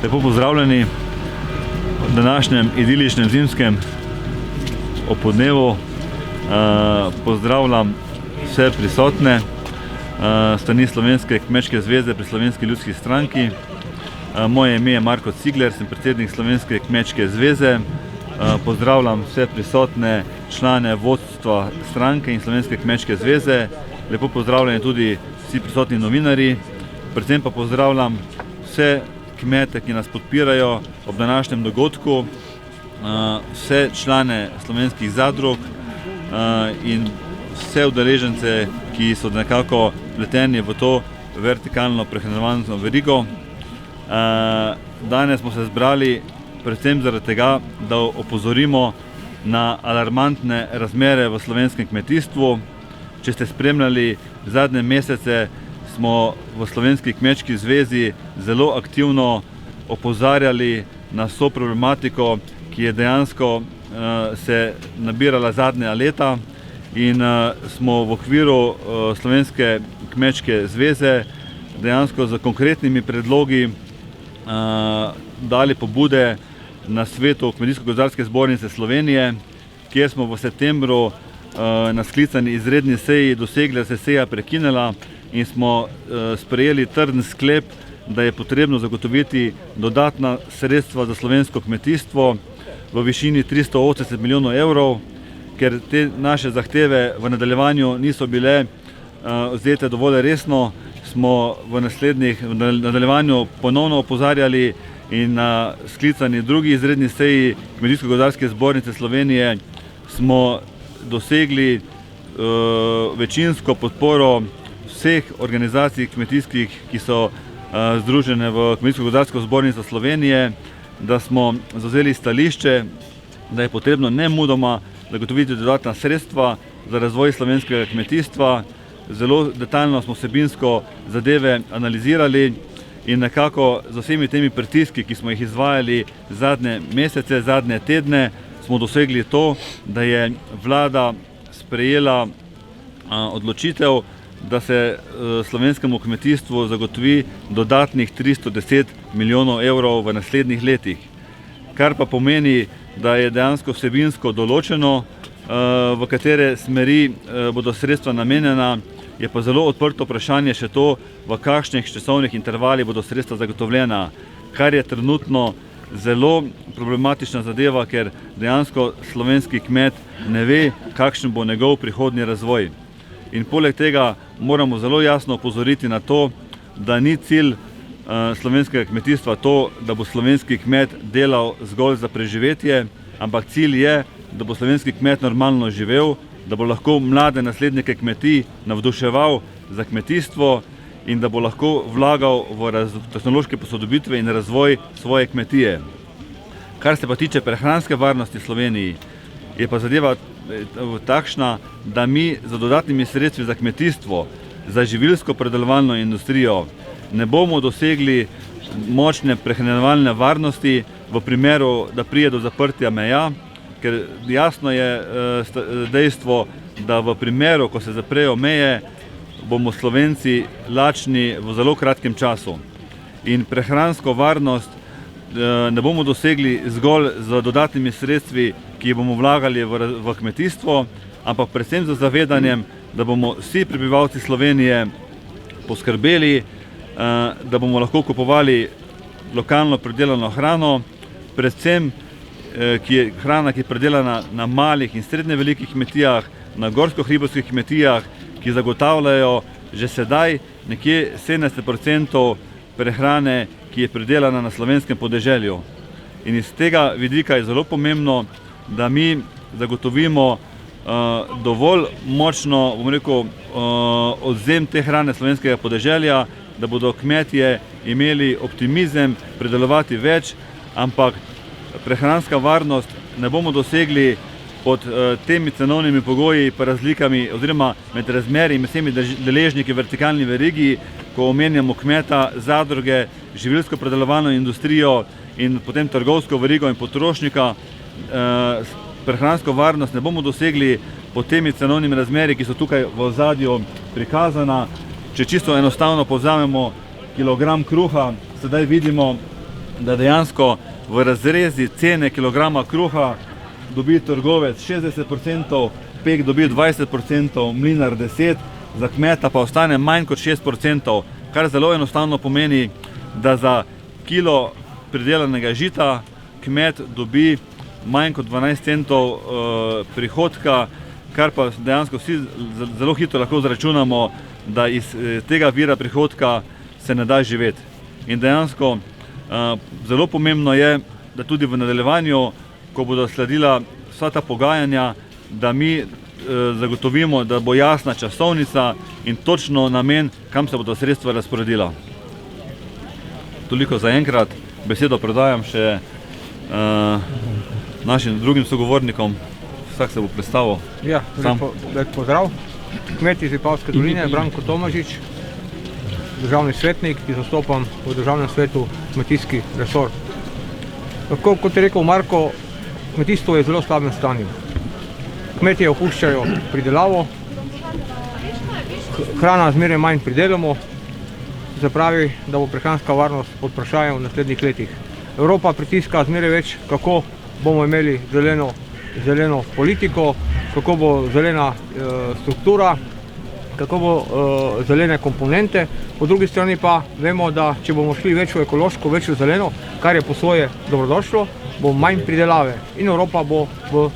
Lepo pozdravljeni v današnjem idiličnem zimskem opoldnevu. Pozdravljam vse prisotne strani Slovenske kmečke zveze pri Slovenski ljudski stranki. Moje ime je Marko Cigler, sem predsednik Slovenske kmečke zveze. Pozdravljam vse prisotne člane vodstva stranke in Slovenske kmečke zveze. Lepo pozdravljeni tudi vsi prisotni novinarji. Predvsem pa pozdravljam vse kmete, ki nas podpirajo ob današnjem dogodku, vse člane slovenskih zadrug in vse udeležence, ki so nekako vpleteni v to vertikalno prehranjevalno verigo. Danes smo se zbrali predvsem zaradi tega, da opozorimo na alarmantne razmere v slovenskem kmetijstvu. Če ste spremljali zadnje mesece, smo v Slovenski kmečki zvezi zelo aktivno opozarjali na vso problematiko, ki je dejansko se nabirala zadnja leta, in smo v okviru Slovenske kmečke zveze dejansko z konkretnimi predlogi dali pobude na svetu Kmetijsko-gozdarske zbornice Slovenije, kjer smo v septembru na sklicani izredni seji dosegli, da se seja prekinila, in smo sprejeli trden sklep, da je potrebno zagotoviti dodatna sredstva za slovensko kmetijstvo v višini 380 milijonov evrov, ker te naše zahteve v nadaljevanju niso bile vzete dovolj resno, smo v nadaljevanju ponovno opozarjali in na sklicani drugi izredni seji Kmetijsko-gozdarske zbornice Slovenije smo dosegli večinsko podporo vseh organizacij kmetijskih, ki so združene v Kmetijsko-gozdarsko zbornico Slovenije, da smo zavzeli stališče, da je potrebno nemudoma zagotoviti dodatna sredstva za razvoj slovenskega kmetijstva. Zelo detaljno smo vsebinsko zadeve analizirali in nekako z vsemi temi pritiski, ki smo jih izvajali zadnje mesece, zadnje tedne, smo dosegli to, da je vlada sprejela odločitev, da se slovenskemu kmetijstvu zagotovi dodatnih 310 milijonov evrov v naslednjih letih. Kar pa pomeni, da je dejansko vsebinsko določeno, v katere smeri bodo sredstva namenjena, je pa zelo odprto vprašanje še to, v kakšnih časovnih intervalih bodo sredstva zagotovljena, kar je trenutno zelo problematična zadeva, ker dejansko slovenski kmet ne ve, kakšen bo njegov prihodnji razvoj. In poleg tega moramo zelo jasno opozoriti na to, da ni cilj slovenskega kmetijstva to, da bo slovenski kmet delal zgolj za preživetje, ampak cilj je, da bo slovenski kmet normalno živel, da bo lahko mlade naslednike kmetij navduševal za kmetijstvo in da bo lahko vlagal v tehnološke posodobitve in razvoj svoje kmetije. Kar se pa tiče prehranske varnosti v Sloveniji, je pa zadeva takšna, da mi z dodatnimi sredstvi za kmetijstvo, za živilsko predelovalno industrijo ne bomo dosegli močne prehranjevalne varnosti v primeru, da pride do zaprtja meja, ker jasno je dejstvo, da v primeru, ko se zaprejo meje, bomo Slovenci lačni v zelo kratkem času. In prehransko varnost ne bomo dosegli zgolj z dodatnimi sredstvi, ki bomo vlagali v kmetijstvo, ampak predvsem z zavedanjem, da bomo vsi prebivalci Slovenije poskrbeli, da bomo lahko kupovali lokalno pridelano hrano, predvsem hrana, ki je pridelana na malih in srednje velikih kmetijah, na gorsko-hribovskih kmetijah, ki zagotavljajo že sedaj nekje 70% prehrane, ki je pridelana na slovenskem podeželju. In iz tega vidika je zelo pomembno, da mi zagotovimo dovolj močno, bom rekel, odvzem te hrane slovenskega podeželja, da bodo kmetje imeli optimizem pridelovati več, ampak prehranska varnost ne bomo dosegli pod temi cenovnimi pogoji pa razlikami oziroma med razmerji med vsemi deležniki v vertikalni verigi, ko omenjamo kmeta, zadruge, živilsko predelovalno industrijo in potem trgovsko verigo in potrošnika. Prehransko varnost ne bomo dosegli pod temi cenovnimi razmerji, ki so tukaj v ozadju prikazana. Če čisto enostavno povzamemo kilogram kruha, sedaj vidimo, da dejansko v razrezi cene kilograma kruha dobi trgovec 60%, pek dobi 20%, mlinar 10%, za kmeta pa ostane manj kot 6%, kar zelo enostavno pomeni, da za kilo pridelanega žita kmet dobi manj kot 12 centov prihodka, kar pa dejansko vsi zelo hitro lahko zračunamo, da iz tega vira prihodka se ne da živeti. In dejansko zelo pomembno je, da tudi v nadaljevanju, ko bodo sledila vsa ta pogajanja, da mi zagotovimo, da bo jasna časovnica in točno namen, kam se bodo sredstva razporedila. Toliko za enkrat. Besedo predajam še našim drugim sogovornikom. Vsak se bo predstavil. Ja, lep pozdrav. Kmet iz Vipavske doline, Branko Tomažič, državni svetnik, ki zastopam v državnem svetu kmetijski resor. Tako kot je rekel Marko, kmetijstvo je v zelo slabem stanju. Kmetje opuščajo pridelavo, hrana zmeraj manj pridelamo, se pravi, da bo prehranska varnost pod vprašanjem v naslednjih letih. Evropa pritiska zmeraj več, kako bomo imeli zeleno politiko, kako bo zelena struktura, kako bo zelene komponente. Po drugi strani pa vemo, da če bomo šli več v ekološko, več v zeleno, kar je po svoje dobrodošlo, bo manj pridelave in Evropa bo v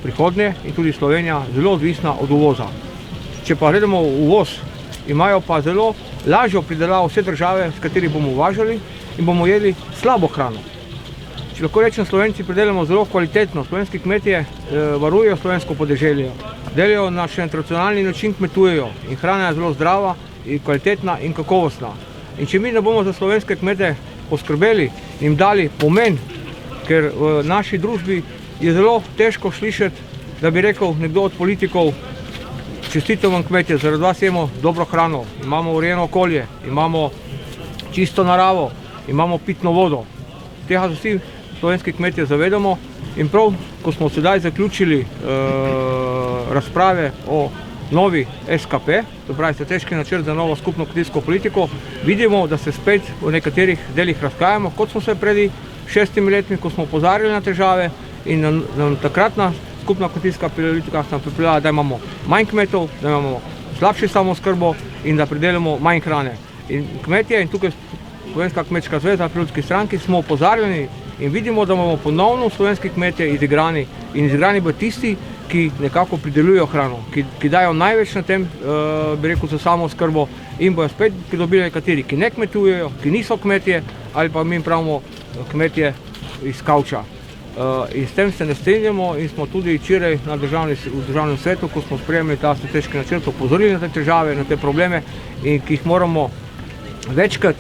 prihodnje in tudi Slovenija zelo odvisna od uvoza. Če pa gledamo uvoz, imajo pa zelo lažjo pridelavo vse države, s katerih bomo uvažali in bomo jedli slabo hrano. Če lahko rečem, Slovenci pridelamo zelo kvalitetno, slovenski kmetje varujejo slovensko podeželje, delajo na še tradicionalni način kmetujejo in hrana je zelo zdrava in kvalitetna in kakovostna. In če mi ne bomo za slovenske kmete poskrbeli in jim dali pomen, ker v naši družbi je zelo težko slišati, da bi rekel nekdo od politikov, čestitam vam kmetje, zaradi vas jemo dobro hrano, imamo urejeno okolje, imamo čisto naravo, imamo pitno vodo. Tega vsi slovenski kmetje zavedamo in prav, ko smo sedaj zaključili razprave o novi SKP, to pravi strateški načrt za novo skupno kmetijsko politiko, vidimo, da se spet v nekaterih delih razhajamo, kot smo se pred 6 leti, ko smo opozarjali na težave in nam takratna skupna kmetijska politika nam pripeljala, da imamo manj kmetov, da imamo slabši samooskrbo in da pridelamo manj hrane. In kmetje in tukaj Slovenska kmečka zveza pri Ljudski stranki smo opozarjeni in vidimo, da bomo ponovno slovenski kmetje izigrani in izigrani bo tisti, ki nekako pridelujejo hrano, ki dajo največ na tem, bi rekel, za samooskrbo in bojo spet pridobili nekateri, ki ne kmetujejo, ki niso kmetje ali pa mi pravimo kmetje iz kavča. In s tem se ne strinjamo in smo tudi včeraj v državnem svetu, ko smo sprejemali ta strateški načrt, opozorili na te težave, na te probleme in ki jih moramo večkrat.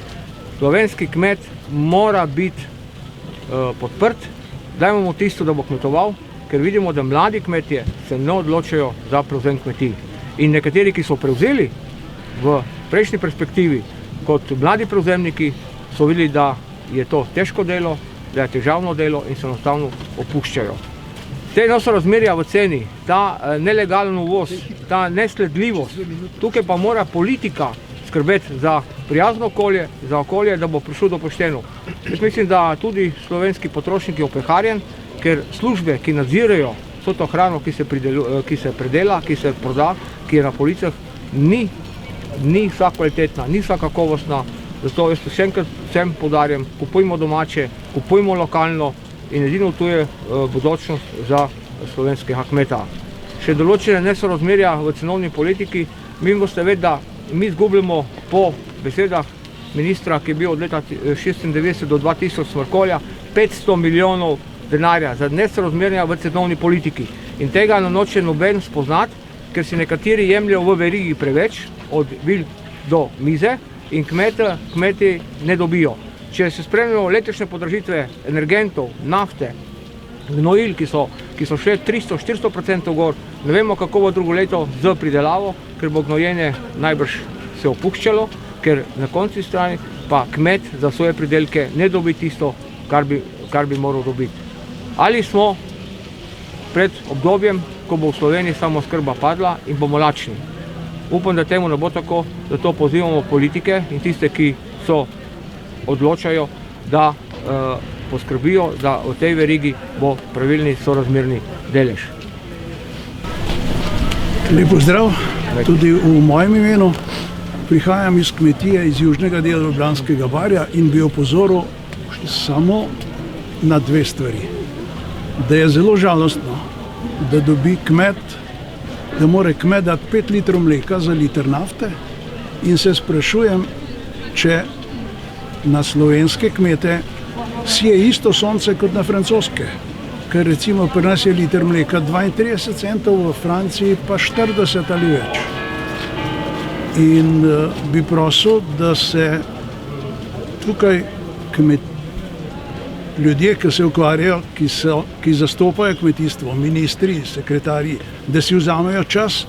Slovenski kmet mora biti podprt, dajmo mu tisto, da bo kmetoval, ker vidimo, da mladi kmetje se ne odločajo za prevzem kmetij. In nekateri, ki so prevzeli v prejšnji perspektivi kot mladi prevzemniki, so videli, da je to težko delo, da je težavno delo in se enostavno opuščajo. Te nesorazmerja v ceni, ta nelegalen uvoz, ta nesledljivost, tukaj pa mora politika skrbeti za prijazno okolje, za okolje, da bo prišlo do pošteno. Jaz mislim, da tudi slovenski potrošnik je opeharjen, ker službe, ki nadzirajo vso to hrano, ki se predela, ki se proda, ki je na policah, ni vsa kvalitetna, ni vsa kakovostna. Zato jaz še enkrat vsem poudarjam, kupujmo domače, kupujmo lokalno in edino tu je bodočnost za slovenskega kmeta. Še določene nesorazmerja v cenovni politiki, mi boste vedeti, da mi izgubljamo po besedah ministra, ki je bil od leta 1996 do 2000 smrkolja, 500 milijonov denarja za nesorazmerja v cenovni politiki. In tega ne noče noben spoznati, ker si nekateri jemljajo v verigi preveč, od vil do mize, in kmeti ne dobijo. Če se spremljamo letošnje podražitve energentov, nafte, gnojil, ki so šle 300-400% gor, ne vemo, kako bo drugo leto z pridelavo, ker bo gnojenje najbrž se opuščalo, ker na konci strani pa kmet za svoje pridelke ne dobi tisto, kar bi moral dobiti. Ali smo pred obdobjem, ko bo v Sloveniji samooskrba padla in bomo lačni? Upam, da temu ne bo tako, zato pozivamo politike in tiste, ki odločajo, da poskrbijo, da v tej verigi bo pravilni sorazmerni delež. Lep pozdrav, tudi v mojem imenu. Prihajam iz kmetije iz južnega dela Ljubljanskega barja in bi opozoril samo na dve stvari. Da je zelo žalostno, da dobi kmet, da mora kmet dati 5 litrov mleka za liter nafte in se sprašujem, če na slovenske kmete sije isto sonce kot na francoske. Ker recimo pri nas je liter mleka 32 centov, v Franciji pa 40 ali več. In bi prosil, da se tukaj ljudje, ki se ukvarjajo, ki zastopajo kmetijstvo, ministri, sekretarji, da si vzamejo čas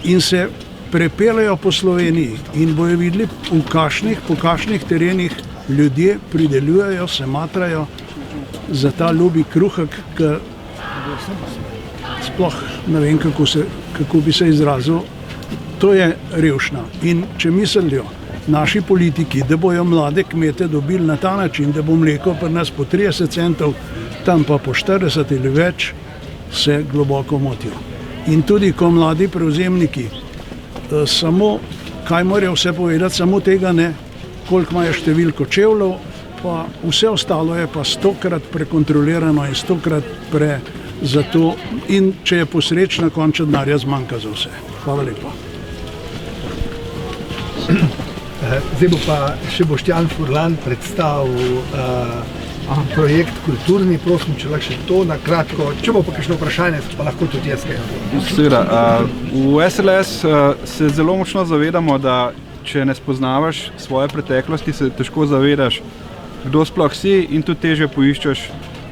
in se prepeljejo po Sloveniji in bojo videli, po kakšnih terenih ljudje pridelujejo, se matrajo za ta ljubi kruhek, ki sploh ne vem, kako bi se izrazil. To je revščina. In če mislijo naši politiki, da bojo mlade kmete dobili na ta način, da bo mleko pri nas po 30 centov, tam pa po 40 ali več, se globoko motijo. In tudi ko mladi prevzemniki samo, kaj morajo vse povedati, samo tega ne, koliko imajo številko čevljev, pa vse ostalo je pa 100-krat prekontrolirano in 100-krat zato, in če je posrečna, konča denarja zmanjka za vse. Hvala lepa. Zdaj bo pa še Boštjan Furlan predstavil projekt kulturni, prosim, če lahko še to na kratko, če bo pa kakšno vprašanje, pa lahko tudi jaz kaj. Seveda, v SLS se zelo močno zavedamo, da če ne spoznavaš svoje preteklosti, se težko zavedaš, kdo sploh si in tudi težje poiščeš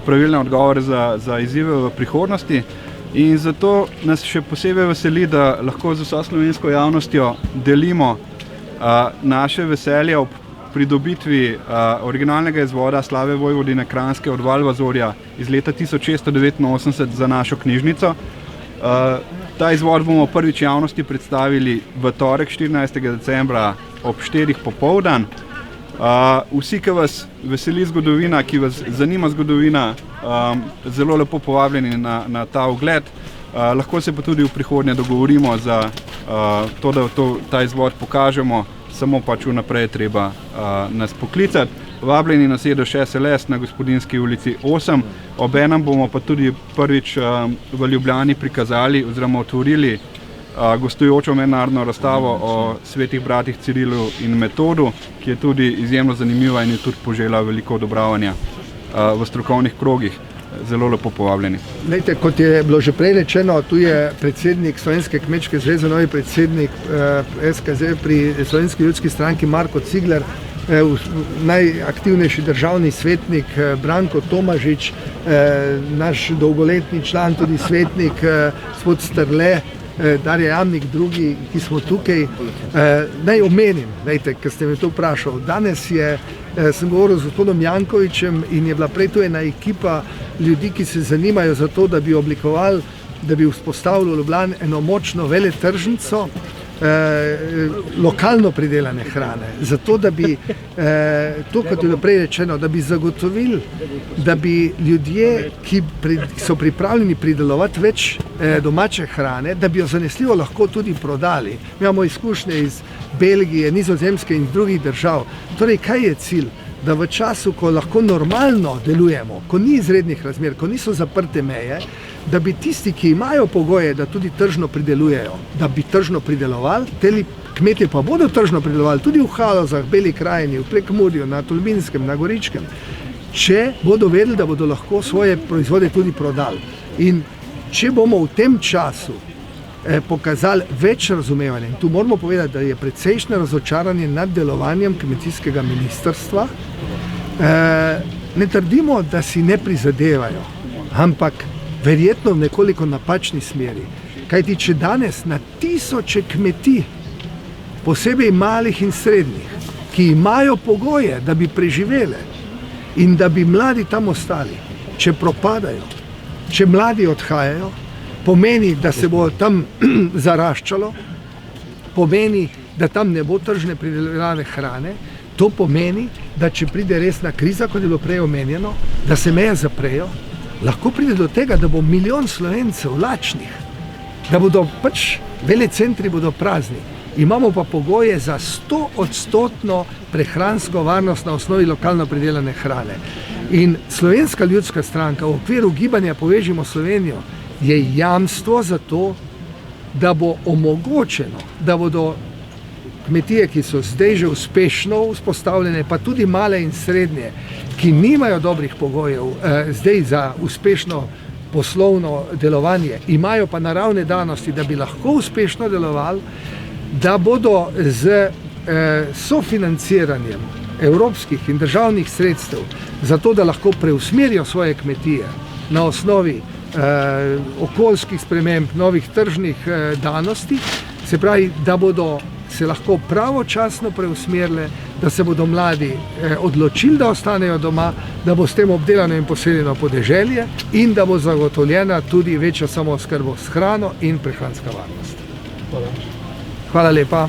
pravilne odgovore za izzive v prihodnosti. In zato nas še posebej veseli, da lahko z vso slovensko javnostjo delimo naše veselje ob pridobitvi originalnega izvoda Slave Vojvodine Kranjske od Valvazorja iz leta 1689 za našo knjižnico. Ta izvod bomo prvič javnosti predstavili v torek 14. decembra ob 4. popoldan. Vsi, ki vas veseli zgodovina, ki vas zanima zgodovina, zelo lepo povabljeni na ta ogled. Lahko se pa tudi v prihodnje dogovorimo za to, da ta izvod pokažemo, samo pač vnaprej treba nas poklicati. Vabljeni na sedež SLS na Gospodinski ulici 8. Obenem bomo pa tudi prvič v Ljubljani prikazali oziroma otvorili gostujočo mednarodno razstavo o svetih bratih Cirilu in Metodu, ki je tudi izjemno zanimiva in je tudi požela veliko odobravanja v strokovnih krogih. Zelo lepo povabljeni. Lejte, kot je bilo že prej rečeno, tu je predsednik Slovenske kmečke zveze, novi predsednik SKZ pri Slovenski ljudski stranki Marko Cigler, najaktivnejši državni svetnik Branko Tomažič, naš dolgoletni član, tudi svetnik gospod Strle, Darja Jamnik, drugi, ki smo tukaj. Naj omenim, ker ste me to vprašali, danes sem govoril z gospodom Jankovičem in je bila prej tu ena ekipa ljudi, ki se zanimajo za to, da bi oblikovali, da bi vzpostavili v Ljubljani eno močno veletržnico lokalno pridelane hrane. Zato, da bi, to kot je bilo prej rečeno, da bi zagotovili, da bi ljudje, ki so pripravljeni pridelovati več domače hrane, da bi jo zanesljivo lahko tudi prodali. Mi imamo izkušnje iz Belgije, Nizozemske in drugih držav. Torej, kaj je cilj? Da v času, ko lahko normalno delujemo, ko ni izrednih razmer, ko niso zaprte meje, da bi tisti, ki imajo pogoje, da tudi tržno pridelujejo, da bi tržno pridelovali, teli kmetje pa bodo tržno pridelovali tudi v Halozah, Beli krajini, v Prekmurju, na Tolminskem, na Goričkem, če bodo vedeli, da bodo lahko svoje proizvode tudi prodali. In če bomo v tem času pokazali več razumevanja, in tu moramo povedati, da je precejšnje razočaranje nad delovanjem kmetijskega ministrstva, ne trdimo, da si ne prizadevajo, ampak verjetno v nekoliko napačni smeri. Kajti, če danes na tisoče kmetij, posebej malih in srednjih, ki imajo pogoje, da bi preživele in da bi mladi tam ostali, če propadajo, če mladi odhajajo, pomeni, da se bo tam zaraščalo, pomeni, da tam ne bo tržne pridelane hrane, to pomeni, da če pride resna kriza, kot je bilo prej omenjeno, da se meje zaprejo, lahko pride do tega, da bo milijon Slovencev lačnih, da bodo pač velecentri bodo prazni. Imamo pa pogoje za 100% prehransko varnost na osnovi lokalno pridelane hrane. In Slovenska ljudska stranka v okviru gibanja Povežimo Slovenijo je jamstvo za to, da bo omogočeno, da bodo kmetije, ki so zdaj že uspešno vzpostavljene, pa tudi male in srednje, ki nimajo dobrih pogojev zdaj za uspešno poslovno delovanje, imajo pa naravne danosti, da bi lahko uspešno delovali, da bodo z sofinanciranjem evropskih in državnih sredstev za to, da lahko preusmerijo svoje kmetije na osnovi okoljskih sprememb, novih tržnih danosti, se pravi, da bodo se lahko pravočasno preusmerile, da se bodo mladi odločili, da ostanejo doma, da bo s tem obdelano in poseljeno podeželje in da bo zagotovljena tudi večja samooskrba s hrano in prehranska varnost. Hvala lepa.